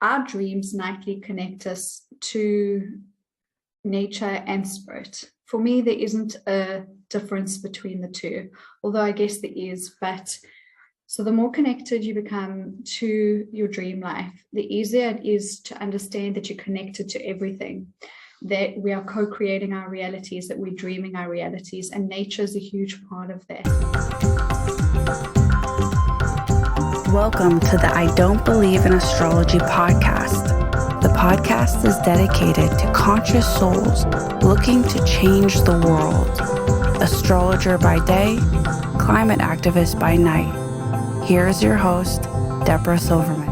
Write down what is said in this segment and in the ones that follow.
our dreams nightly connect us to nature and spirit. For me, there isn't a difference between the two, although I guess there is. But so the more connected you become to your dream life, the easier it is to understand that you're connected to everything, that we are co-creating our realities, that we're dreaming our realities, and nature is a huge part of that. Welcome to the I Don't Believe in Astrology podcast. The podcast is dedicated to conscious souls looking to change the world. Astrologer by day, climate activist by night. Here is your host, Debra Silverman.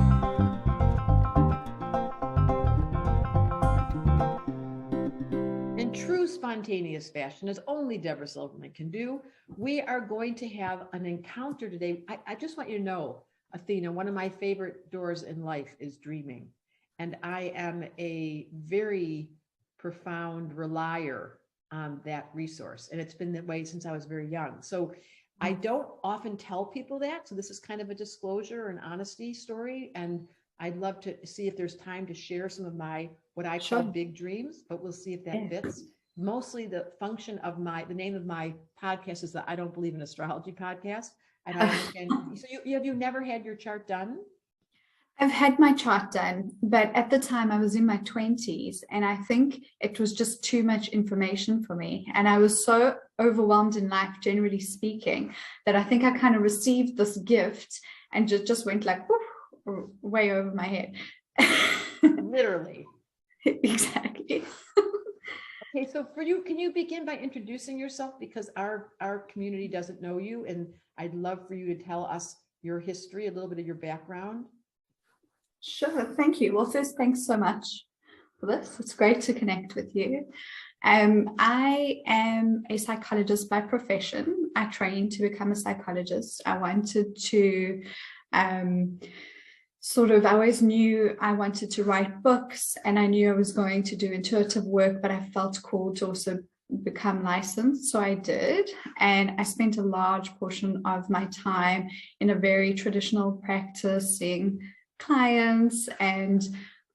In true spontaneous fashion, as only Debra Silverman can do, we are going to have an encounter today. I just want you to know, Athena, one of my favorite doors in life is dreaming. And I am a very profound relier on that resource. And it's been that way since I was very young. So I don't often tell people that. So this is kind of a disclosure and honesty story. And I'd love to see if there's time to share some of my, what I call big dreams, but we'll see if that fits. Mostly the function of the name of my podcast is the I Don't Believe in Astrology podcast. And I understand. So have you never had your chart done? I've had my chart done, but at the time I was in my 20s, and I think it was just too much information for me. And I was so overwhelmed in life, generally speaking, that I think I kind of received this gift and just went like whoosh, way over my head. Literally. Exactly. Okay, so for you, can you begin by introducing yourself? Because our community doesn't know you, and I'd love for you to tell us your history, a little bit of your background. Sure, thank you. Well, first, thanks so much for this. It's great to connect with you. I am a psychologist by profession. I trained to become a psychologist. I wanted to I always knew I wanted to write books, and I knew I was going to do intuitive work, but I felt called to also become licensed. So I did. And I spent a large portion of my time in a very traditional practice, seeing clients. And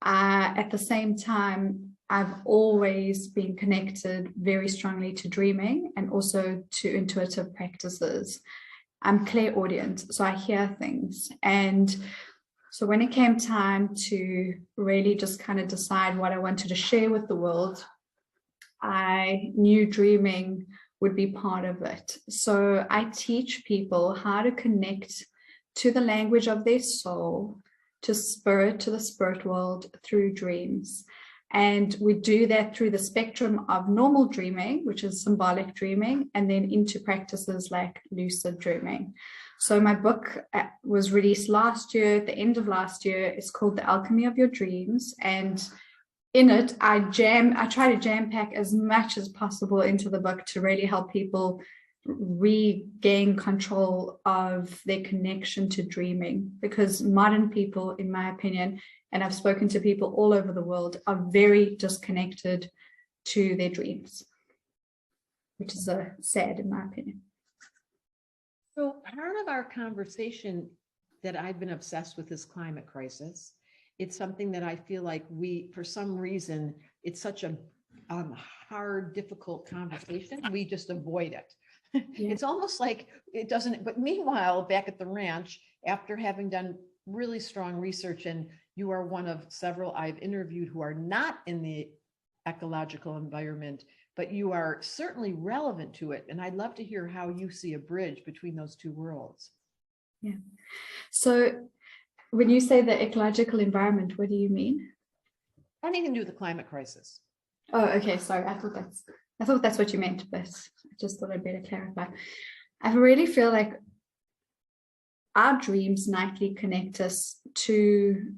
at the same time, I've always been connected very strongly to dreaming and also to intuitive practices. I'm clairaudient, so I hear things. And so when it came time to really just kind of decide what I wanted to share with the world, I knew dreaming would be part of it. So I teach people how to connect to the language of their soul, to spirit, to the spirit world through dreams. And we do that through the spectrum of normal dreaming, which is symbolic dreaming, and then into practices like lucid dreaming. So my book was released last year, at the end of last year. It's called The Alchemy of Your Dreams. And in it, I try to jam pack as much as possible into the book to really help people regain control of their connection to dreaming, because modern people, in my opinion, and I've spoken to people all over the world, are very disconnected to their dreams, which is sad in my opinion. So part of our conversation that I've been obsessed with is climate crisis. It's something that I feel like for some reason, it's such a hard, difficult conversation. We just avoid it. Yeah. It's almost like it doesn't, but meanwhile, back at the ranch, after having done really strong research, and you are one of several I've interviewed who are not in the ecological environment, but you are certainly relevant to it. And I'd love to hear how you see a bridge between those two worlds. Yeah. So when you say the ecological environment, what do you mean? Anything to do with the climate crisis. Oh, okay. Sorry. I thought that's what you meant, but I just thought I'd better clarify. I really feel like our dreams nightly connect us to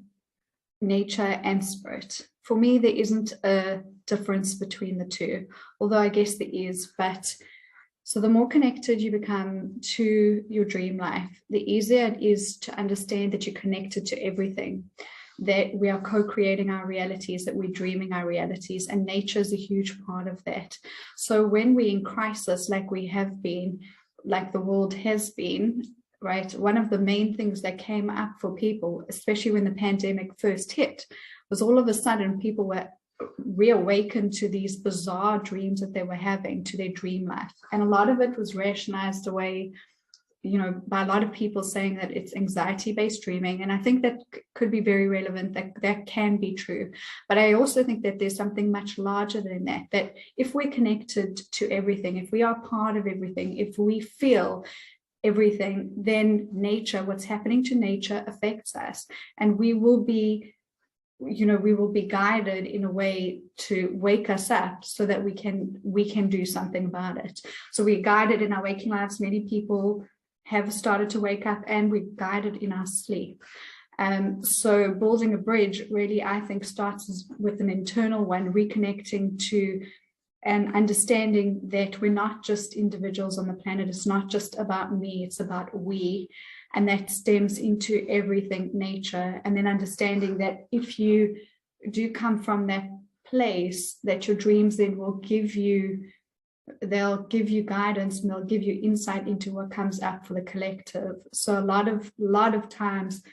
nature and spirit. For me, there isn't a difference between the two, although I guess there is. But so the more connected you become to your dream life, the easier it is to understand that you're connected to everything, that we are co-creating our realities, that we're dreaming our realities, and nature is a huge part of that. So when we're in crisis, like we have been, like the world has been, right? One of the main things that came up for people, especially when the pandemic first hit, was all of a sudden people were reawakened to these bizarre dreams that they were having, to their dream life. And a lot of it was rationalized away, you know, by a lot of people saying that it's anxiety-based dreaming. And I think that could be very relevant, that can be true. But I also think that there's something much larger than that, that if we're connected to everything, if we are part of everything, if we feel everything, then nature, what's happening to nature affects us. And we will be, you know, we will be guided in a way to wake us up so that we can do something about it. So we're guided in our waking lives. Many people have started to wake up, and we're guided in our sleep. So building a bridge really, I think, starts with an internal one, reconnecting to and understanding that we're not just individuals on the planet. It's not just about me, it's about we. And that stems into everything, nature. And then understanding that if you do come from that place, that your dreams then will give you, they'll give you guidance, and they'll give you insight into what comes up for the collective. So a lot of times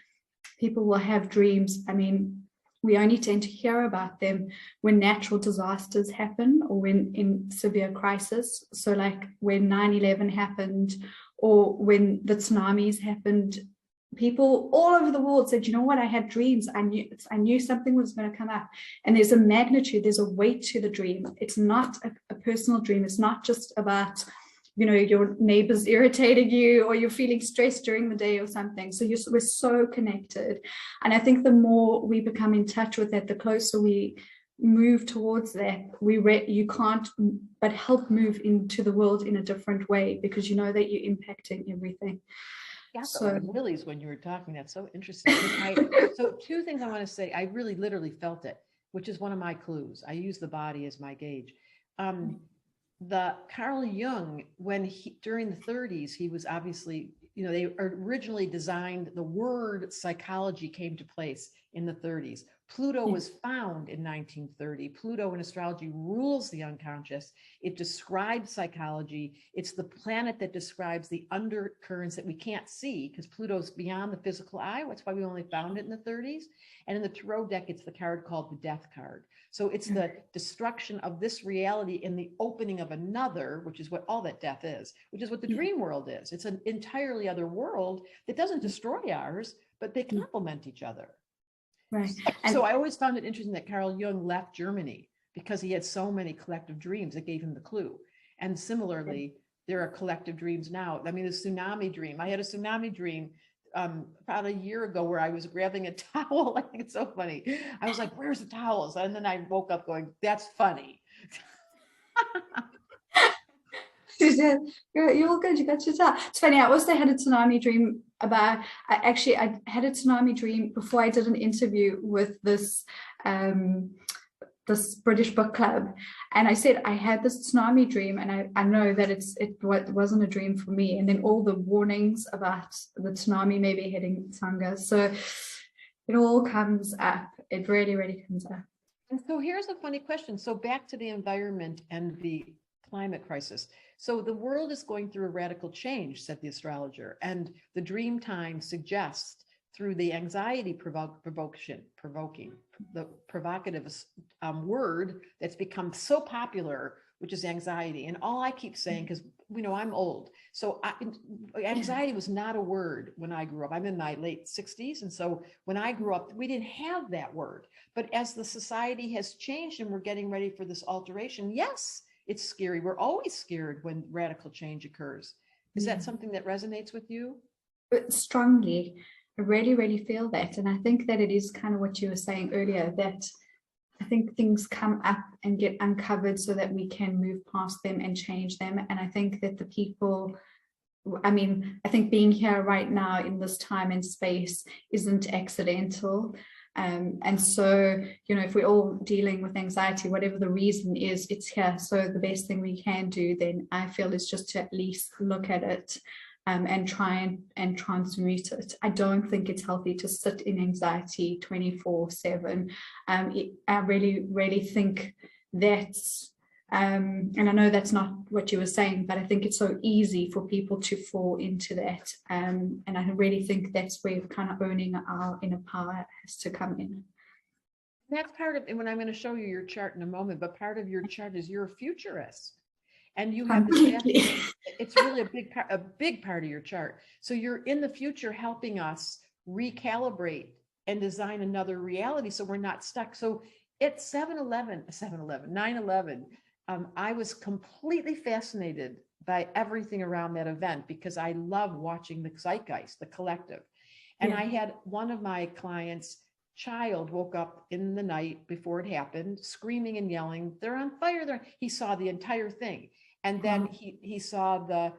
people will have dreams. I mean, we only tend to hear about them when natural disasters happen, or when in severe crisis. So like when 9/11 happened, or when the tsunamis happened, people all over the world said, you know what, I had dreams. I knew something was going to come up. And there's a magnitude, there's a weight to the dream. It's not a personal dream. It's not just about, you know, your neighbors irritating you, or you're feeling stressed during the day or something. So we're so connected. And I think the more we become in touch with that, the closer we move towards that, you can't but help move into the world in a different way, because you know that you're impacting everything. Yeah, So willies when you were talking, that's so interesting. So two things I want to say. I really literally felt it, which is one of my clues. I use the body as my gauge. The Carl Jung, during the 30s, he was obviously, you know, they originally designed, the word psychology came to place in the 30s. Pluto was found in 1930. Pluto in astrology rules the unconscious. It describes psychology. It's the planet that describes the undercurrents that we can't see, because Pluto's beyond the physical eye. That's why we only found it in the 30s. And in the tarot deck, it's the card called the death card. So it's the destruction of this reality and the opening of another, which is what all that death is, which is what the dream world is. It's an entirely other world that doesn't destroy ours, but they complement each other. right. So I always found it interesting that Carl Jung left Germany, because he had so many collective dreams that gave him the clue. And similarly, there are collective dreams now. I mean, the tsunami dream. I had a tsunami dream about a year ago where I was grabbing a towel. I think it's so funny. I was like, where's the towels? And then I woke up going, that's funny. You're all good. You got your towel. It's funny. I also had a tsunami dream about, I had a tsunami dream before I did an interview with this British book club, and I said I had this tsunami dream, and I know that it wasn't a dream for me. And then all the warnings about the tsunami maybe hitting Tonga, so it all comes up. It really, really comes up. And so here's a funny question. So back to the environment and the climate crisis. So the world is going through a radical change, said the astrologer, and the dream time suggests, through the anxiety provoking, the provocative word that's become so popular, which is anxiety. And all I keep saying, because I'm old, so anxiety was not a word when I grew up. I'm in my late 60s. And so when I grew up, we didn't have that word. But as the society has changed and we're getting ready for this alteration, yes, it's scary. We're always scared when radical change occurs. Is that something that resonates with you? Strongly. I really, really feel that. And I think that it is kind of what you were saying earlier, that I think things come up and get uncovered so that we can move past them and change them. And I think that the people, I think being here right now in this time and space isn't accidental. And so, if we're all dealing with anxiety, whatever the reason is, it's here. So the best thing we can do then, I feel, is just to at least look at it and try and transmute it. I don't think it's healthy to sit in anxiety 24/7. I really, really think that's And I know that's not what you were saying, but I think it's so easy for people to fall into that. And I really think that's where kind of owning our inner power has to come in. That's part of, and when I'm going to show you your chart in a moment, but part of your chart is you're a futurist. And you have this, it's really a big part of your chart. So you're in the future helping us recalibrate and design another reality so we're not stuck. So at 9/11, I was completely fascinated by everything around that event because I love watching the zeitgeist, the collective. And I had one of my clients' child woke up in the night before it happened, screaming and yelling, "They're on fire." He saw the entire thing. And then he saw the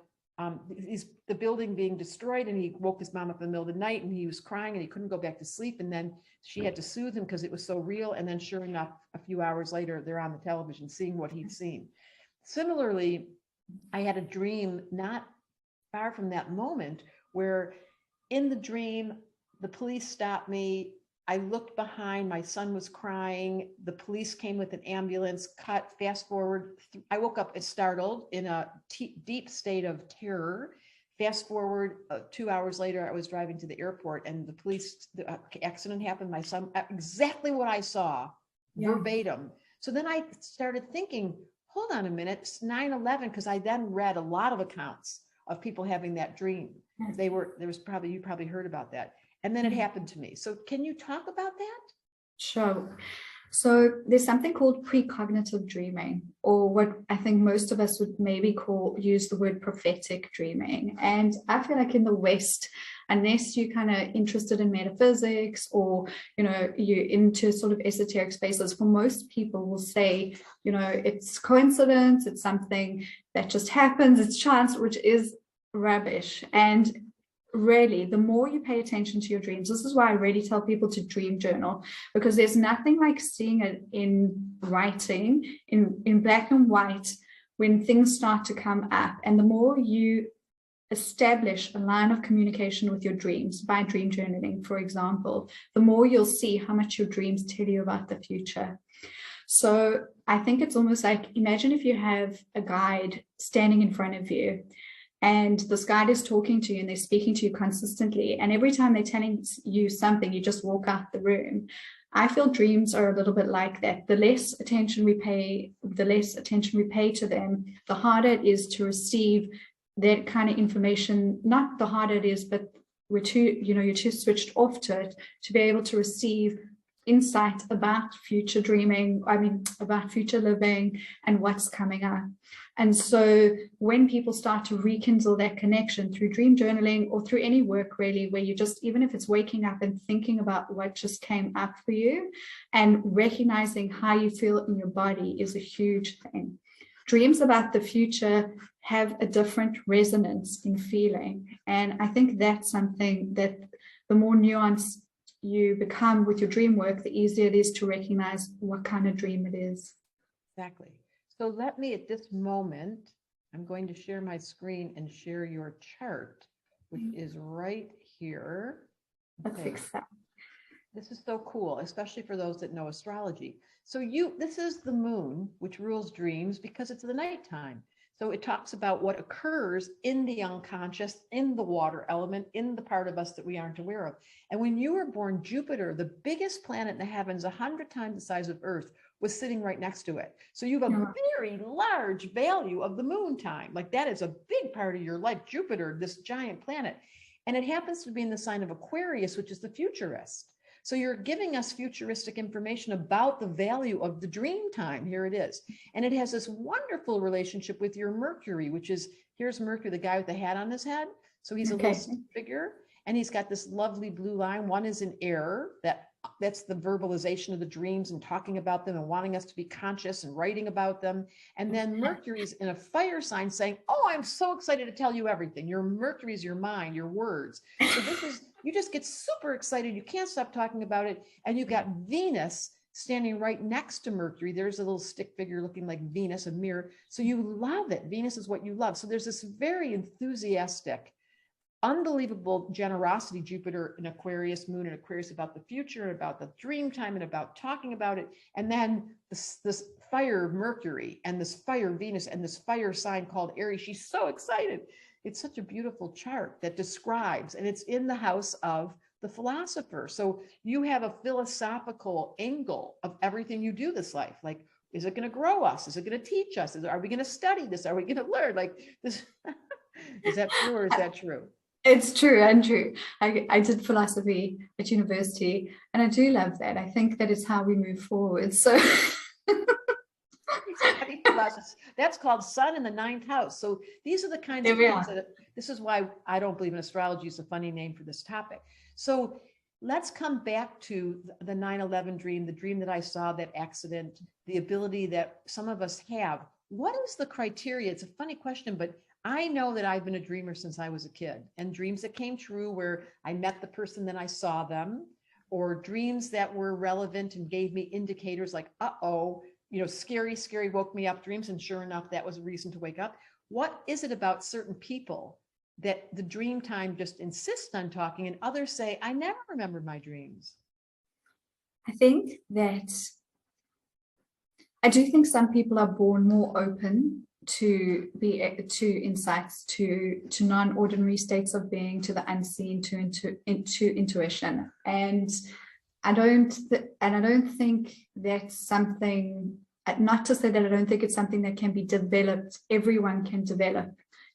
building being destroyed, and he woke his mom up in the middle of the night and he was crying and he couldn't go back to sleep. And then she had to soothe him because it was so real. And then sure enough, a few hours later, they're on the television seeing what he'd seen. Similarly, I had a dream not far from that moment where in the dream, the police stopped me. I looked behind, my son was crying. The police came with an ambulance, fast forward. I woke up startled in a deep state of terror. Fast forward 2 hours later, I was driving to the airport and the accident happened. My son, exactly what I saw, verbatim. So then I started thinking, hold on a minute, it's 9/11, because I then read a lot of accounts of people having that dream. You probably heard about that. And then it happened to me. So can you talk about that? Sure. So there's something called precognitive dreaming, or what I think most of us would maybe use the word prophetic dreaming. And I feel like in the West, unless you're kind of interested in metaphysics or, you're into sort of esoteric spaces, for most people will say, it's coincidence, it's something that just happens, it's chance, which is rubbish. And really, the more you pay attention to your dreams, this is why I really tell people to dream journal, because there's nothing like seeing it in writing, in black and white, when things start to come up. And the more you establish a line of communication with your dreams by dream journaling, for example, the more you'll see how much your dreams tell you about the future. So I think it's almost like, imagine if you have a guide standing in front of you, and this guide is talking to you and they're speaking to you consistently. And every time they're telling you something, you just walk out the room. I feel dreams are a little bit like that. The less attention we pay to them, the harder it is to receive that kind of information. Not the harder it is, but you're too switched off to it to be able to receive insight about future dreaming, about future living and what's coming up. And so when people start to rekindle that connection through dream journaling or through any work really, where you just, even if it's waking up and thinking about what just came up for you and recognizing how you feel in your body is a huge thing. Dreams about the future have a different resonance in feeling. And I think that's something that the more nuanced you become with your dream work, the easier it is to recognize what kind of dream it is. Exactly. So let me, at this moment, I'm going to share my screen and share your chart, which is right here. Let's fix that. This is so cool, especially for those that know astrology. So this is the moon, which rules dreams because it's the nighttime. So it talks about what occurs in the unconscious, in the water element, in the part of us that we aren't aware of. And when you were born, Jupiter, the biggest planet in the heavens, 100 times the size of Earth, was sitting right next to it. So you have a very large value of the moon time. Like that is a big part of your life, Jupiter, this giant planet. And it happens to be in the sign of Aquarius, which is the futurist. So you're giving us futuristic information about the value of the dream time. Here it is. And it has this wonderful relationship with your Mercury, which is, here's Mercury, the guy with the hat on his head. So he's a little stick figure and he's got this lovely blue line. One is in air, that's the verbalization of the dreams and talking about them and wanting us to be conscious and writing about them. And then Mercury's in a fire sign saying, oh, I'm so excited to tell you everything. Your Mercury's your mind, your words. So this is, you just get super excited. You can't stop talking about it. And you've got Venus standing right next to Mercury. There's a little stick figure looking like Venus, a mirror. So you love it. Venus is what you love. So there's this very enthusiastic unbelievable generosity, Jupiter in Aquarius, Moon in Aquarius, about the future, about the dream time, and about talking about it. And then this fire Mercury and this fire Venus and this fire sign called Aries. She's so excited. It's such a beautiful chart that describes, and it's in the house of the philosopher. So you have a philosophical angle of everything you do this life. Like, is it going to grow us? Is it going to teach us? Are we going to study this? Are we going to learn? Like this? Is that true or is that true? It's true and true. I did philosophy at university, and I do love that. I think that is how we move forward. So that's called Sun in the 9th house. So these are the kinds of things that, this is why I don't believe in astrology. Is a funny name for this topic. So let's come back to the 9/11 dream, the dream that I saw, that accident, the ability that some of us have. What is the criteria? It's a funny question, but I know that I've been a dreamer since I was a kid, and dreams that came true where I met the person, then I saw them, or dreams that were relevant and gave me indicators like, scary woke me up dreams. And sure enough, that was a reason to wake up. What is it about certain people that the dream time just insists on talking, and others say, I never remembered my dreams? I think that I do think some people are born more open to insights, to non-ordinary states of being, to the unseen, to intuition. And I don't think that's something, not to say that I don't think it's something that can be developed. Everyone can develop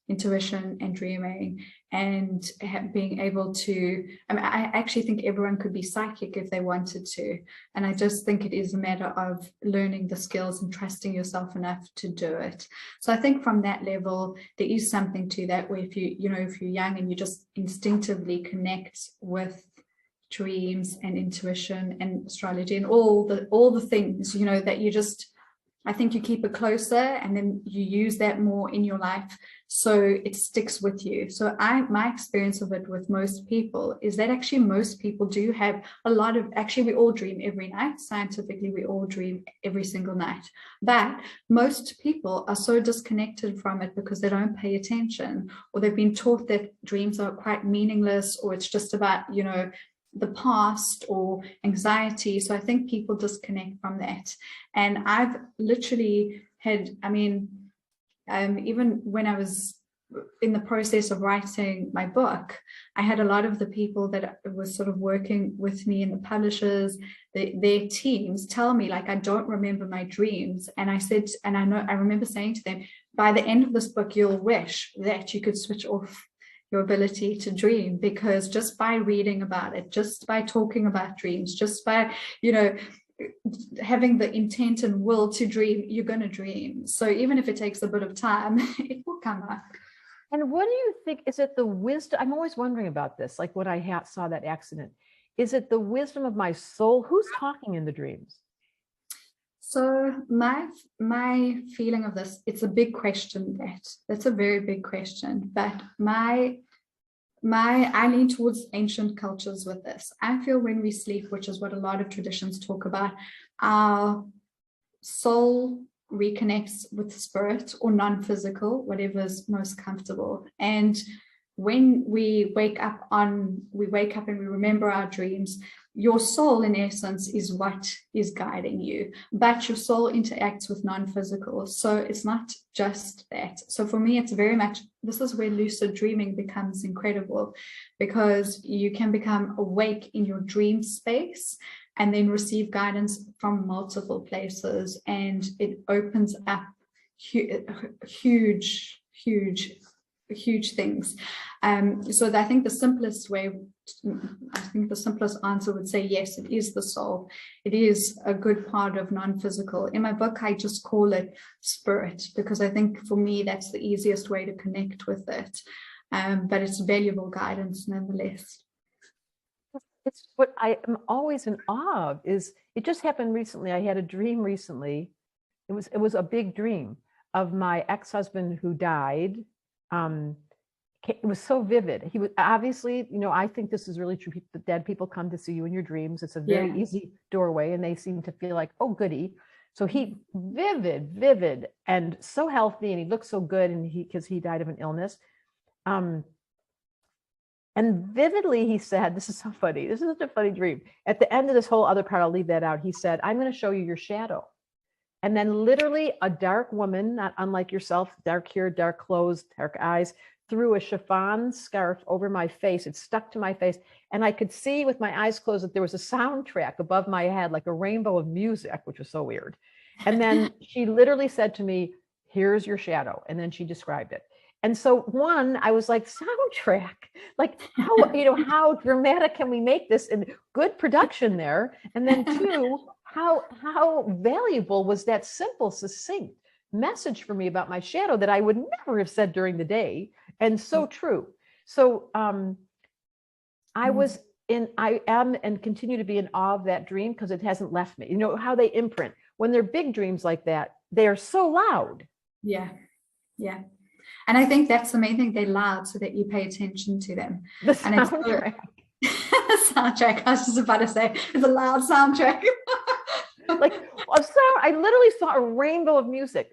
intuition and dreaming and being able to, I actually think everyone could be psychic if they wanted to. And I just think it is a matter of learning the skills and trusting yourself enough to do it. So I think from that level, there is something to that, where if you're young and you just instinctively connect with dreams and intuition and astrology and all the things, that you just, I think you keep it closer, and then you use that more in your life, so it sticks with you. So my experience of it with most people is that actually most people do have a lot of, actually we all dream every night. Scientifically, we all dream every single night. But most people are so disconnected from it because they don't pay attention, or they've been taught that dreams are quite meaningless, or it's just about, the past or anxiety. So I think people disconnect from that. And I've literally had, even when I was in the process of writing my book, I had a lot of the people that were sort of working with me in the publishers, their teams tell me, like, I don't remember my dreams. And I said, and I remember saying to them, by the end of this book, you'll wish that you could switch off your ability to dream, because just by reading about it, just by talking about dreams, just by, having the intent and will to dream, you're going to dream. So even if it takes a bit of time, it will come up. And what do you think? Is it the wisdom? I'm always wondering about this. Like when I saw that accident, is it the wisdom of my soul? Who's talking in the dreams? So my feeling of this, it's a big question. That's a very big question. But I lean towards ancient cultures with this. I feel when we sleep, which is what a lot of traditions talk about, our soul reconnects with spirit or non-physical, whatever's most comfortable. And when we wake up and we remember our dreams, your soul in essence is what is guiding you, but your soul interacts with non-physical. So it's not just that. So for me, it's very much, this is where lucid dreaming becomes incredible, because you can become awake in your dream space and then receive guidance from multiple places. And it opens up huge things. So I think the simplest answer would say, yes, it is the soul. It is a good part of non-physical. In my book, I just call it spirit, because I think for me, that's the easiest way to connect with it. But it's valuable guidance nonetheless. It's what I am always in awe of. Is it just happened recently. I had a dream recently. It was a big dream of my ex-husband who died. It was so vivid. He was obviously, I think this is really true. The dead people come to see you in your dreams. It's a very easy doorway, and they seem to feel like, oh, goody. So he vivid, and so healthy, and he looked so good, and because he died of an illness. And vividly, he said, this is so funny. This is such a funny dream. At the end of this whole other part, I'll leave that out. He said, I'm going to show you your shadow. And then literally a dark woman, not unlike yourself, dark hair, dark clothes, dark eyes, threw a chiffon scarf over my face. It stuck to my face. And I could see with my eyes closed that there was a soundtrack above my head, like a rainbow of music, which was so weird. And then she literally said to me, here's your shadow. And then she described it. And so one, I was like, soundtrack, like how dramatic can we make this, and good production there. And then two, how valuable was that simple, succinct message for me about my shadow that I would never have said during the day. And so true. So I am and continue to be in awe of that dream because it hasn't left me. You know how they imprint when they're big dreams like that, they are so loud. Yeah. And I think that's the main thing. They're loud so that you pay attention to them. The soundtrack. Soundtrack. I was just about to say it's a loud soundtrack. I literally saw a rainbow of music,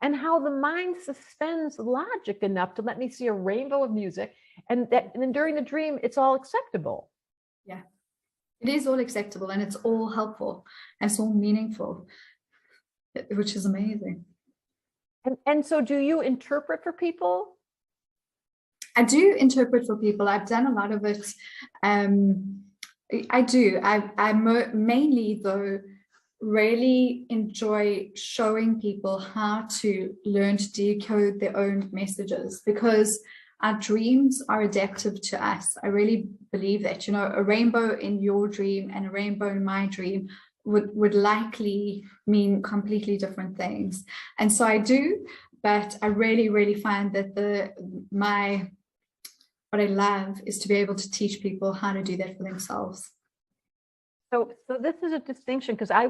and how the mind suspends logic enough to let me see a rainbow of music, and then during the dream, it's all acceptable. Yeah, it is all acceptable, and it's all helpful, and it's all meaningful, which is amazing. And so do you interpret for people? I do interpret for people. I've done a lot of it. I do. I mainly, though, really enjoy showing people how to learn to decode their own messages, because our dreams are adaptive to us. I really believe that, a rainbow in your dream and a rainbow in my dream would likely mean completely different things. And so I do, but I really, really find that what I love is to be able to teach people how to do that for themselves. So this is a distinction, because I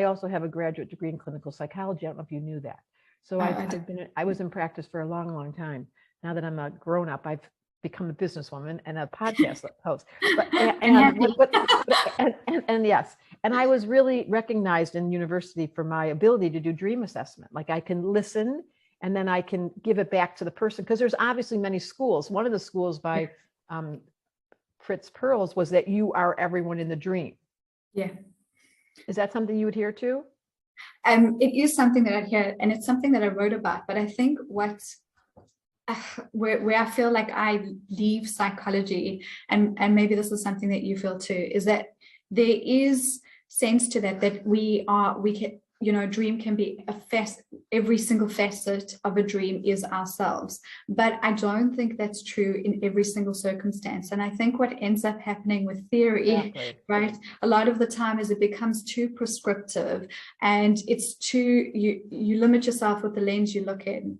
also have a graduate degree in clinical psychology. I don't know if you knew that. So I was in practice for a long, long time. Now that I'm a grown up, I've become a businesswoman and a podcast host. And yes, and I was really recognized in university for my ability to do dream assessment. Like I can listen and then I can give it back to the person, because there's obviously many schools. One of the schools by Fritz Perls was that you are everyone in the dream. Yeah. Is that something you adhere to? It is something that I hear, and it's something that I wrote about. But I think where I feel like I leave psychology, and maybe this is something that you feel too, is that there is sense to that we can, dream can be every single facet of a dream is ourselves. But I don't think that's true in every single circumstance. And I think what ends up happening with theory, exactly, right, a lot of the time is it becomes too prescriptive, and it's too, you limit yourself with the lens you look in,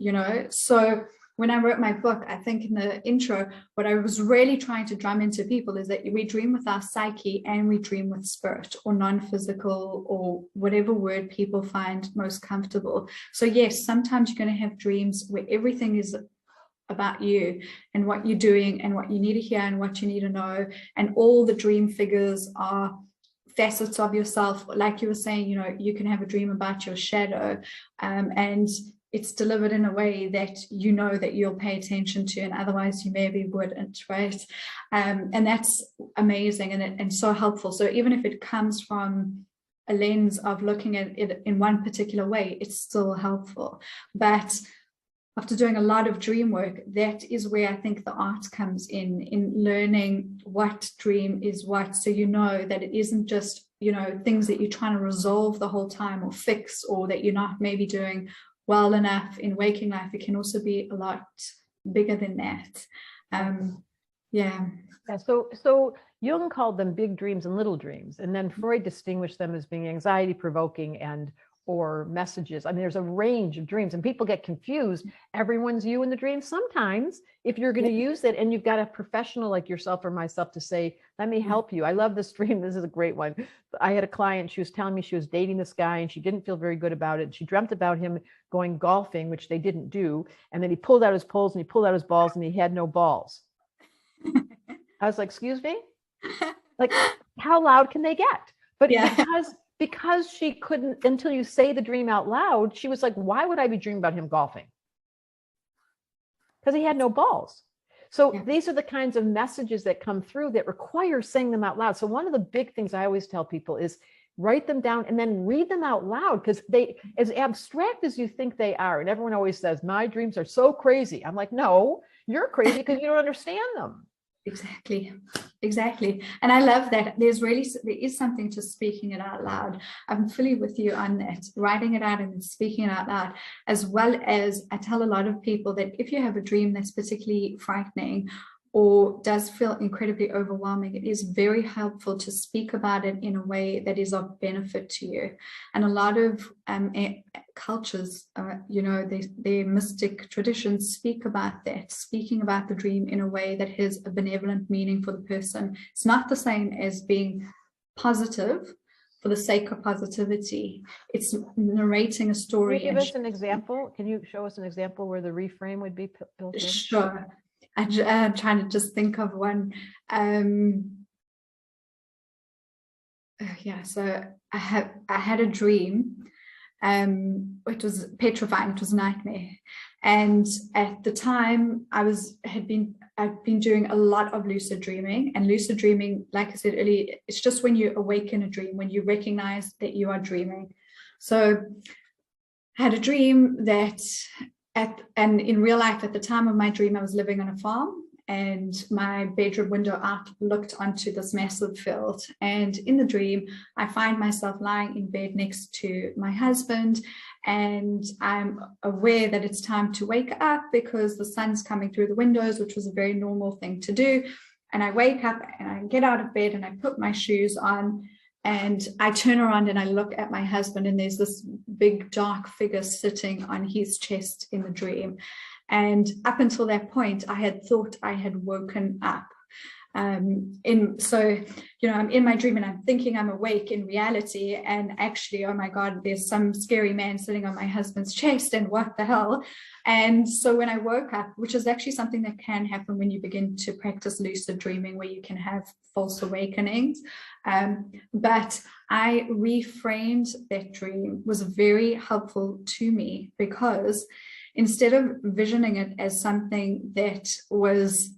So when I wrote my book, I think in the intro, what I was really trying to drum into people is that we dream with our psyche and we dream with spirit, or non-physical, or whatever word people find most comfortable. So yes, sometimes you're going to have dreams where everything is about you and what you're doing and what you need to hear and what you need to know. And all the dream figures are facets of yourself. Like you were saying, you can have a dream about your shadow, and it's delivered in a way that that you'll pay attention to, and otherwise you maybe wouldn't, right? And that's amazing and so helpful. So even if it comes from a lens of looking at it in one particular way, it's still helpful. But after doing a lot of dream work, that is where I think the art comes in learning what dream is what. So that it isn't just, things that you're trying to resolve the whole time or fix, or that you're not maybe doing well enough in waking life. It can also be a lot bigger than that. So Jung called them big dreams and little dreams, and then Freud distinguished them as being anxiety provoking or messages. I mean, there's a range of dreams, and people get confused. Everyone's you in the dream. Sometimes if you're going to use it and you've got a professional like yourself or myself to say, let me help you. I love this dream. This is a great one. I had a client, she was telling me she was dating this guy and she didn't feel very good about it. She dreamt about him going golfing, which they didn't do. And then he pulled out his poles and he pulled out his balls and he had no balls. I was like, excuse me? Like, how loud can they get? But because she couldn't, until you say the dream out loud, she was like, why would I be dreaming about him golfing? Because he had no balls. So these are the kinds of messages that come through that require saying them out loud. So one of the big things I always tell people is write them down and then read them out loud, because they, as abstract as you think they are, and everyone always says, my dreams are so crazy. I'm like, no, you're crazy because you don't understand them. Exactly. And I love that there is something to speaking it out loud. I'm fully with you on that, writing it out and then speaking it out loud, as well as I tell a lot of people that if you have a dream that's particularly frightening or does feel incredibly overwhelming, it is very helpful to speak about it in a way that is of benefit to you. And a lot of cultures, their mystic traditions speak about that, speaking about the dream in a way that has a benevolent meaning for the person. It's not the same as being positive for the sake of positivity. It's narrating a story. Can you give us an example? Can you show us an example where the reframe would be built in? Sure. I'm trying to just think of one. So I had a dream. It was petrifying. It was a nightmare. And at the time, I've been doing a lot of lucid dreaming. And lucid dreaming, like I said earlier, it's just when you awaken a dream, when you recognize that you are dreaming. So I had a dream that and in real life, at the time of my dream, I was living on a farm and my bedroom window out looked onto this massive field. And in the dream, I find myself lying in bed next to my husband, and I'm aware that it's time to wake up because the sun's coming through the windows, which was a very normal thing to do. And I wake up and I get out of bed and I put my shoes on. And I turn around and I look at my husband, and there's this big dark figure sitting on his chest in the dream. And up until that point, I had thought I had woken up. I'm in my dream and I'm thinking I'm awake in reality. And actually, oh my God, there's some scary man sitting on my husband's chest, and what the hell? And so when I woke up, which is actually something that can happen when you begin to practice lucid dreaming, where you can have false awakenings. But I reframed that dream, was very helpful to me, because instead of visioning it as something that was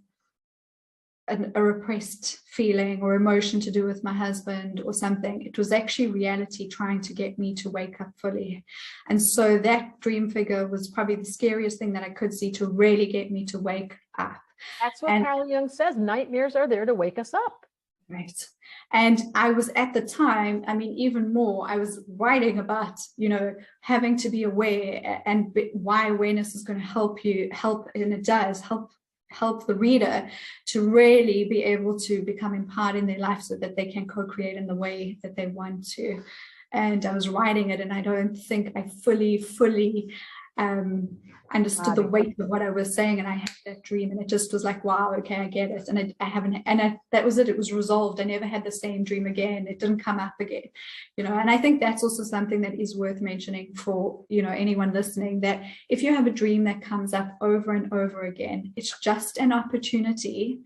a repressed feeling or emotion to do with my husband or something, it was actually reality trying to get me to wake up fully. And so that dream figure was probably the scariest thing that I could see to really get me to wake up. That's what Carl Jung says. Nightmares are there to wake us up. Right. And I was at the time, even more, I was writing about, having to be aware and why awareness is going to help, and it does help the reader to really be able to become empowered in their life so that they can co-create in the way that they want to. And I was writing it, and I don't think I fully understood the weight of what I was saying. And I had that dream, and it just was like, wow, okay, I get it. And that was it. It was resolved. I never had the same dream again. It didn't come up again, and I think that's also something that is worth mentioning for, anyone listening, that if you have a dream that comes up over and over again, it's just an opportunity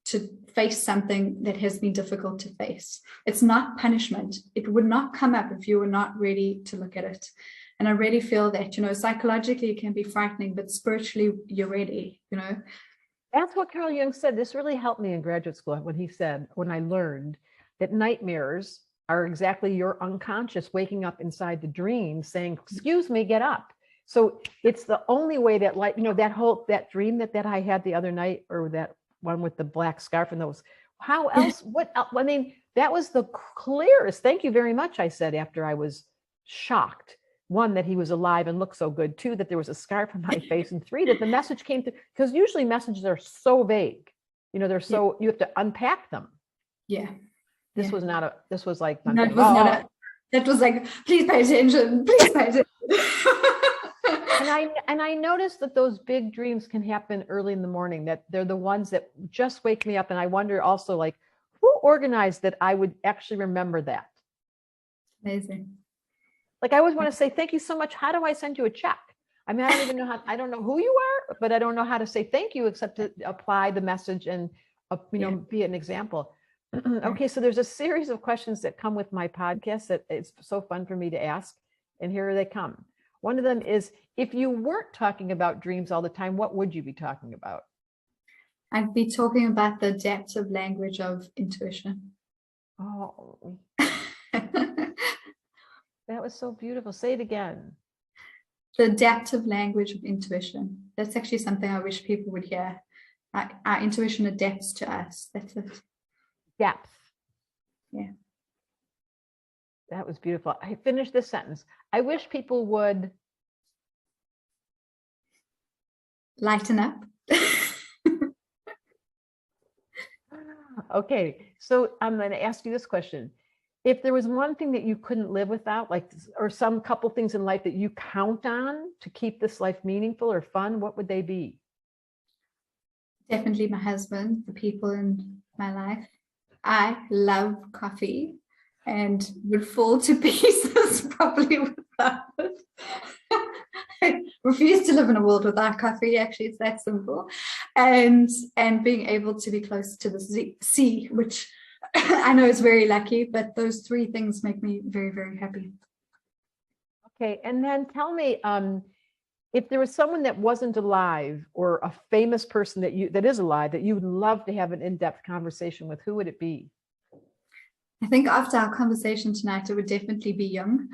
to face something that has been difficult to face. It's not punishment. It would not come up if you were not ready to look at it. And I really feel that, psychologically it can be frightening, but spiritually you're ready, That's what Carl Jung said. This really helped me in graduate school when I learned that nightmares are exactly your unconscious waking up inside the dream saying, excuse me, get up. So it's the only way that, that dream that I had the other night, or that one with the black scarf and those, how else, that was the clearest. Thank you very much, I said, after I was shocked. 1, that he was alive and looked so good. 2, that there was a scarf on my face. And 3, that the message came through, because usually messages are so vague. They're so, you have to unpack them. Yeah. This was like, that was like, please pay attention, please pay attention. And I noticed that those big dreams can happen early in the morning, that they're the ones that just wake me up. And I wonder also, like, who organized that I would actually remember that? Amazing. Like, I always want to say, thank you so much. How do I send you a check? I don't even know I don't know who you are, but I don't know how to say thank you except to apply the message and, be an example. Okay. So there's a series of questions that come with my podcast that it's so fun for me to ask. And here they come. One of them is, if you weren't talking about dreams all the time, what would you be talking about? I'd be talking about the depth of language of intuition. Oh, that was so beautiful. Say it again. The depth of language of intuition. That's actually something I wish people would hear. Our intuition adapts to us. That's it. Depth. Yeah. That was beautiful. I finished this sentence. I wish people would lighten up. Okay, so I'm going to ask you this question. If there was one thing that you couldn't live without, like, or some couple things in life that you count on to keep this life meaningful or fun, what would they be? Definitely my husband, the people in my life. I love coffee and would fall to pieces probably without it. I refuse to live in a world without coffee. Actually, it's that simple. And being able to be close to the sea, which I know is very lucky, but those three things make me very, very happy. Okay, and then tell me, if there was someone that wasn't alive or a famous person that is alive that you would love to have an in-depth conversation with, who would it be? I think after our conversation tonight, it would definitely be Jung.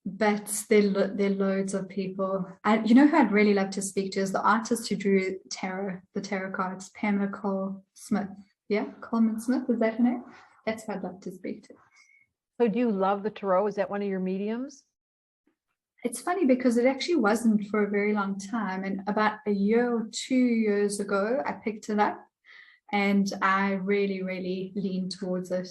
But there are loads of people. You know who I'd really love to speak to is the artist who drew the tarot cards, Pamela Cole Smith. Yeah, Coleman Smith, is that her name? That's who I'd love to speak to. So do you love the tarot? Is that one of your mediums? It's funny because it actually wasn't for a very long time. And about a year or 2 years ago, I picked it up and I really, really leaned towards it.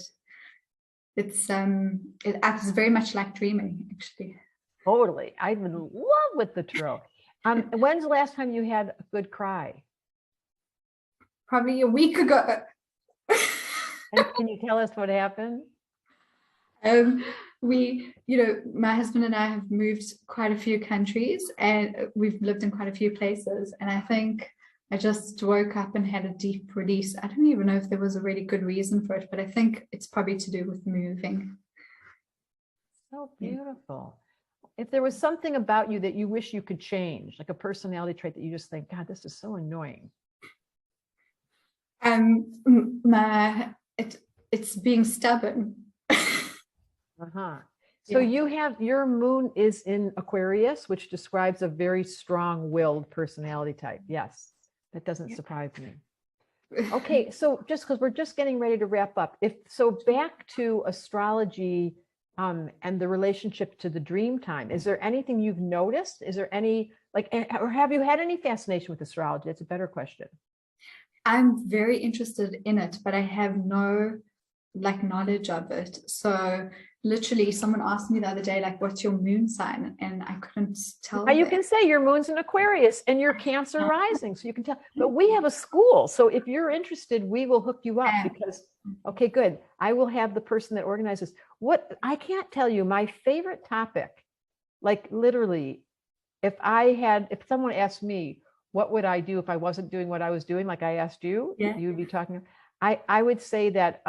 It's it acts very much like dreaming, actually. Totally. I'm in love with the tarot. When's the last time you had a good cry? Probably a week ago. And can you tell us what happened? My husband and I have moved quite a few countries and we've lived in quite a few places. And I think I just woke up and had a deep release. I don't even know if there was a really good reason for it, but I think it's probably to do with moving. So beautiful. If there was something about you that you wish you could change, like a personality trait that you just think, God, this is so annoying. It's being stubborn. So you have, your moon is in Aquarius, which describes a very strong-willed personality type. Yes, that doesn't surprise me. Okay, so just because we're just getting ready to wrap up, back to astrology and the relationship to the dream time. Is there anything you've noticed? Is there any, or have you had any fascination with astrology? That's a better question. I'm very interested in it, but I have no knowledge of it. So literally someone asked me the other day, what's your moon sign? And I couldn't tell. You can say your moon's in Aquarius and your Cancer rising, so you can tell. But we have a school, so if you're interested, we will hook you up because, okay, good. I will have the person that organizes. What I can't tell you, my favorite topic, literally, if someone asked me, what would I do if I wasn't doing what I was doing, like I asked you, you would be talking. I would say that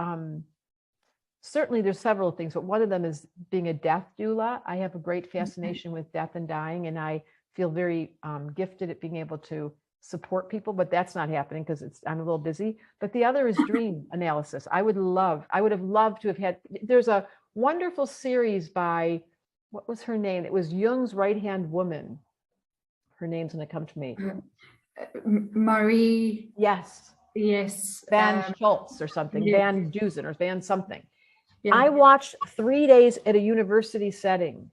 certainly there's several things, but one of them is being a death doula. I have a great fascination with death and dying, and I feel very gifted at being able to support people, but that's not happening because I'm a little busy. But the other is dream analysis. I would have loved to have had, there's a wonderful series by, what was her name? It was Jung's right-hand woman. Her name's going to come to me. Marie. Yes. Van Schultz or something, Van Dusen or Van something. Yeah. I watched 3 days at a university setting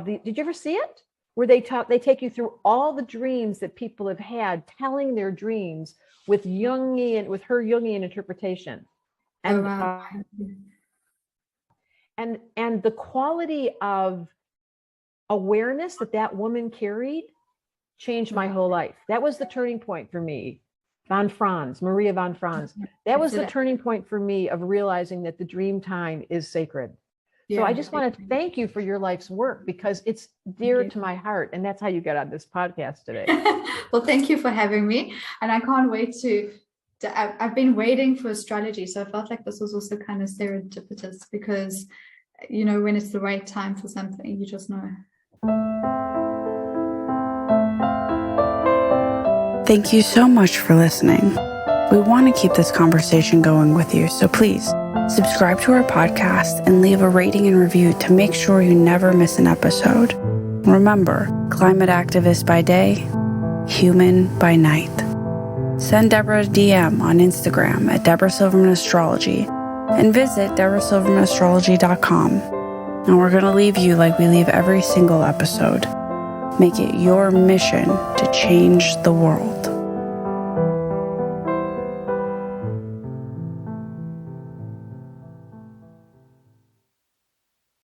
did you ever see it? Where they take you through all the dreams that people have had, telling their dreams with her Jungian interpretation. And, and the quality of awareness that woman carried changed my whole life. That was the turning point for me. Maria von Franz. That was the turning point for me of realizing that the dream time is sacred. So I just want to thank you for your life's work because it's dear to my heart. And that's how you got on this podcast today. Well, thank you for having me. And I can't wait I've been waiting for astrology. So I felt like this was also kind of serendipitous because, when it's the right time for something, you just know. Thank you so much for listening. We want to keep this conversation going with you, so please subscribe to our podcast and leave a rating and review to make sure you never miss an episode. Remember, climate activist by day, human by night. Send Debra a DM on Instagram at Debra Silverman Astrology and visit DebraSilvermanAstrology.com. And we're going to leave you like we leave every single episode. Make it your mission to change the world.